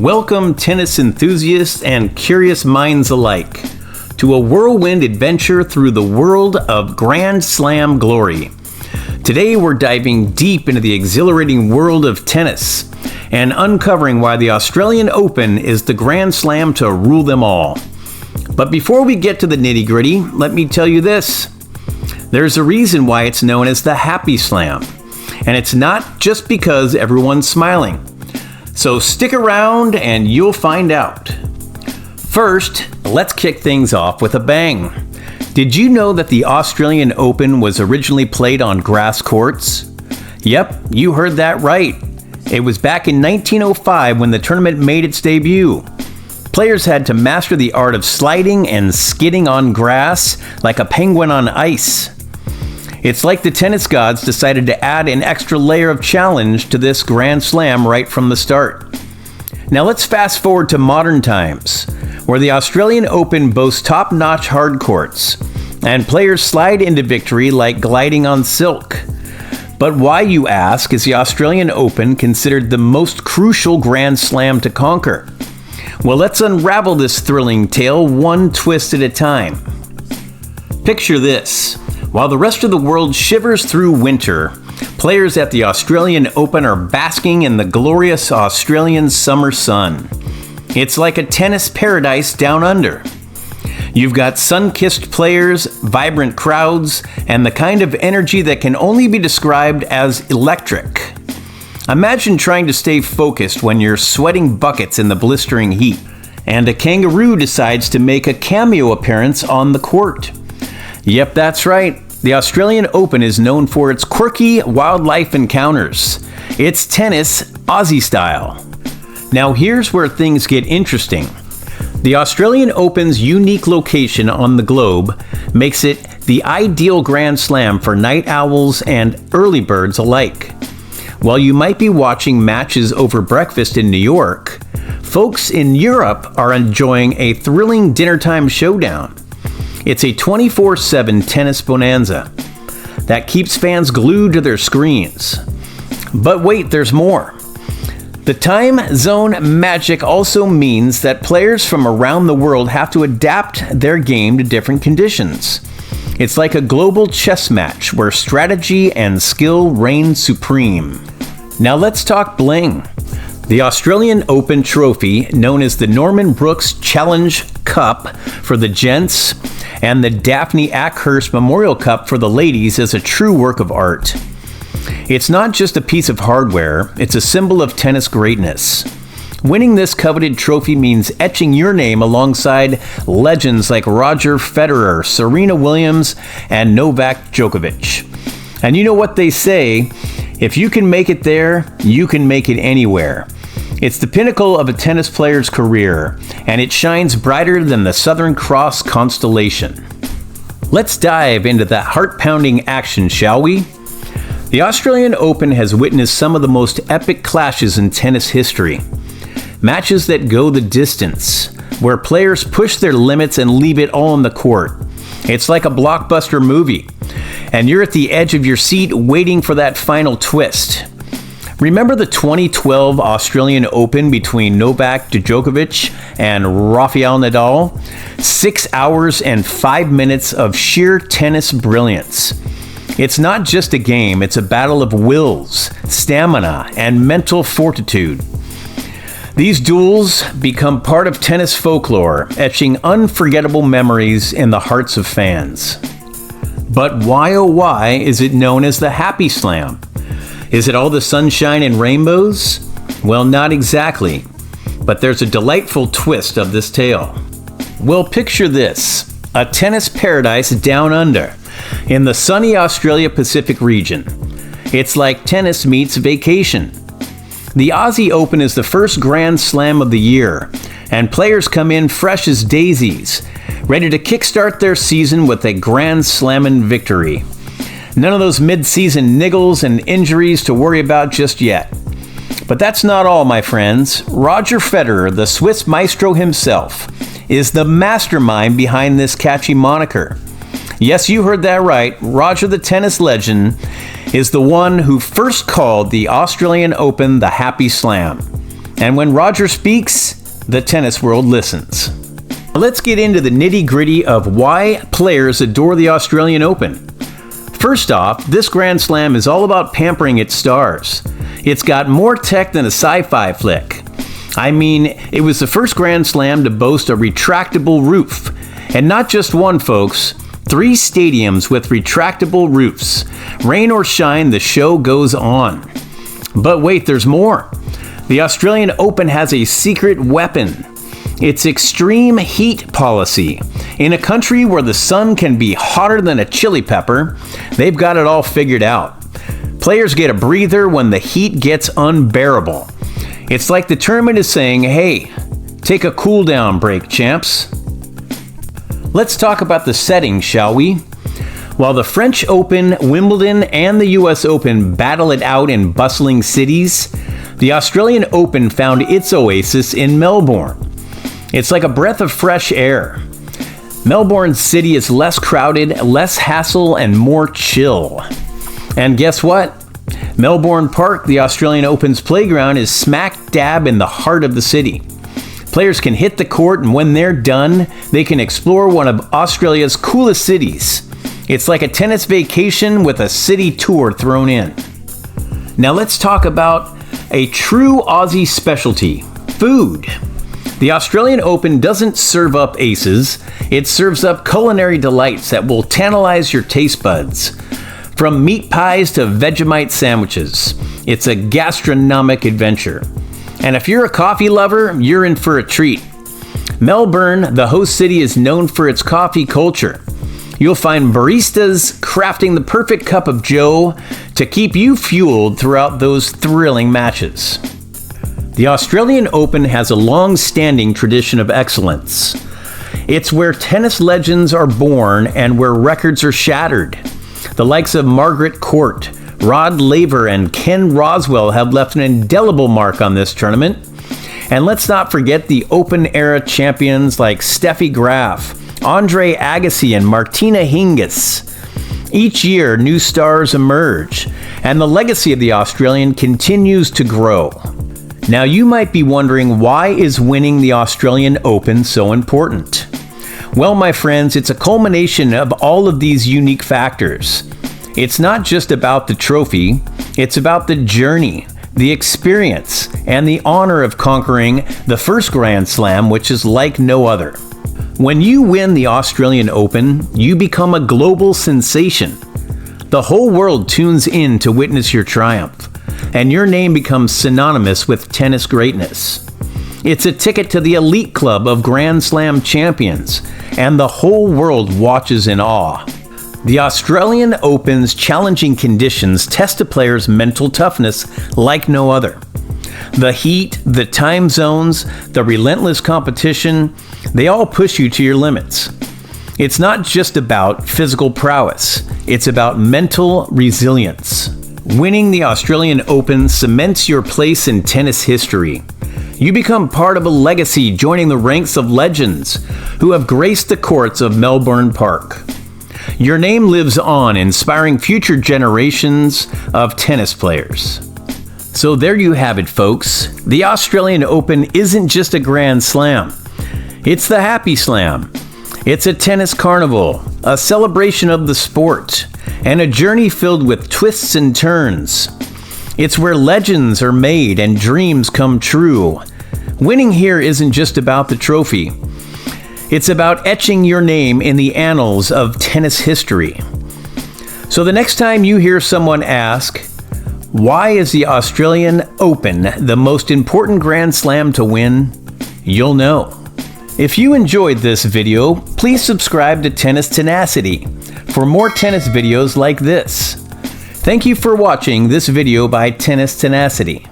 Welcome, tennis enthusiasts and curious minds alike, to a whirlwind adventure through the world of Grand Slam glory. Today we're diving deep into the exhilarating world of tennis and uncovering why the Australian Open is the Grand Slam to rule them all. But before we get to the nitty-gritty, let me tell you this. There's a reason why it's known as the Happy Slam, and it's not just because everyone's smiling. So stick around and you'll find out. First, let's kick things off with a bang. Did you know that the Australian Open was originally played on grass courts? Yep, you heard that right. It was back in 1905 when the tournament made its debut. Players had to master the art of sliding and skidding on grass like a penguin on ice. It's like the tennis gods decided to add an extra layer of challenge to this Grand Slam right from the start. Now let's fast forward to modern times, where the Australian Open boasts top-notch hard courts, and players slide into victory like gliding on silk. But why, you ask, is the Australian Open considered the most crucial Grand Slam to conquer? Well, let's unravel this thrilling tale one twist at a time. Picture this. While the rest of the world shivers through winter, players at the Australian Open are basking in the glorious Australian summer sun. It's like a tennis paradise down under. You've got sun-kissed players, vibrant crowds, and the kind of energy that can only be described as electric. Imagine trying to stay focused when you're sweating buckets in the blistering heat, and a kangaroo decides to make a cameo appearance on the court. Yep, that's right. The Australian Open is known for its quirky wildlife encounters. It's tennis Aussie style. Now here's where things get interesting. The Australian Open's unique location on the globe makes it the ideal Grand Slam for night owls and early birds alike. While you might be watching matches over breakfast in New York, folks in Europe are enjoying a thrilling dinnertime showdown. It's a 24/7 tennis bonanza that keeps fans glued to their screens. But wait, there's more. The time zone magic also means that players from around the world have to adapt their game to different conditions. It's like a global chess match where strategy and skill reign supreme. Now let's talk bling. The Australian Open trophy, known as the Norman Brooks Challenge Cup for the gents and the Daphne Ackhurst Memorial Cup for the ladies, is a true work of art. It's not just a piece of hardware, it's a symbol of tennis greatness. Winning this coveted trophy means etching your name alongside legends like Roger Federer, Serena Williams, and Novak Djokovic. And you know what they say, if you can make it there, you can make it anywhere. It's the pinnacle of a tennis player's career, and it shines brighter than the Southern Cross constellation. Let's dive into that heart-pounding action, shall we? The Australian Open has witnessed some of the most epic clashes in tennis history. Matches that go the distance, where players push their limits and leave it all on the court. It's like a blockbuster movie, and you're at the edge of your seat waiting for that final twist. Remember the 2012 Australian Open between Novak Djokovic and Rafael Nadal? 6 hours and 5 minutes of sheer tennis brilliance. It's not just a game, it's a battle of wills, stamina, and mental fortitude. These duels become part of tennis folklore, etching unforgettable memories in the hearts of fans. But why, oh why, is it known as the Happy Slam? Is it all the sunshine and rainbows? Well, not exactly. But there's a delightful twist of this tale. Well, picture this. A tennis paradise down under, in the sunny Australia Pacific region. It's like tennis meets vacation. The Aussie Open is the first Grand Slam of the year, and players come in fresh as daisies, ready to kickstart their season with a Grand Slammin' victory. None of those mid-season niggles and injuries to worry about just yet. But that's not all, my friends. Roger Federer, the Swiss maestro himself, is the mastermind behind this catchy moniker. Yes, you heard that right. Roger, the tennis legend, is the one who first called the Australian Open the Happy Slam. And when Roger speaks, the tennis world listens. Let's get into the nitty-gritty of why players adore the Australian Open. First off, this Grand Slam is all about pampering its stars. It's got more tech than a sci-fi flick. I mean, it was the first Grand Slam to boast a retractable roof. And not just one, folks. 3 stadiums with retractable roofs. Rain or shine, the show goes on. But wait, there's more. The Australian Open has a secret weapon. It's extreme heat policy. In a country where the sun can be hotter than a chili pepper, they've got it all figured out. Players get a breather when the heat gets unbearable. It's like the tournament is saying, hey, take a cool down break, champs. Let's talk about the setting, shall we? While the French Open, Wimbledon, and the US Open battle it out in bustling cities, the Australian Open found its oasis in Melbourne. It's like a breath of fresh air. Melbourne City is less crowded, less hassle, and more chill. And guess what? Melbourne Park, the Australian Open's playground, is smack dab in the heart of the city. Players can hit the court, and when they're done, they can explore one of Australia's coolest cities. It's like a tennis vacation with a city tour thrown in. Now let's talk about a true Aussie specialty, food. The Australian Open doesn't serve up aces, it serves up culinary delights that will tantalize your taste buds. From meat pies to Vegemite sandwiches, it's a gastronomic adventure. And if you're a coffee lover, you're in for a treat. Melbourne, the host city, is known for its coffee culture. You'll find baristas crafting the perfect cup of joe to keep you fueled throughout those thrilling matches. The Australian Open has a long-standing tradition of excellence. It's where tennis legends are born and where records are shattered. The likes of Margaret Court, Rod Laver, and Ken Roswell have left an indelible mark on this tournament. And let's not forget the Open-era champions like Steffi Graf, Andre Agassi, and Martina Hingis. Each year, new stars emerge, and the legacy of the Australian continues to grow. Now, you might be wondering, why is winning the Australian Open so important? Well, my friends, it's a culmination of all of these unique factors. It's not just about the trophy, it's about the journey, the experience, and the honor of conquering the first Grand Slam, which is like no other. When you win the Australian Open, you become a global sensation. The whole world tunes in to witness your triumph, and your name becomes synonymous with tennis greatness. It's a ticket to the elite club of Grand Slam champions, and the whole world watches in awe. The Australian Open's challenging conditions test a player's mental toughness like no other. The heat, the time zones, the relentless competition, they all push you to your limits. It's not just about physical prowess, it's about mental resilience. Winning the Australian Open cements your place in tennis history. You become part of a legacy, joining the ranks of legends who have graced the courts of Melbourne Park. Your name lives on, inspiring future generations of tennis players. So there you have it, folks. The Australian Open isn't just a Grand Slam. It's the Happy Slam. It's a tennis carnival, a celebration of the sport, and a journey filled with twists and turns. It's where legends are made and dreams come true. Winning here isn't just about the trophy. It's about etching your name in the annals of tennis history. So the next time you hear someone ask, why is the Australian Open the most important Grand Slam to win? You'll know. If you enjoyed this video, please subscribe to Tennis Tenacity for more tennis videos like this. Thank you for watching this video by Tennis Tenacity.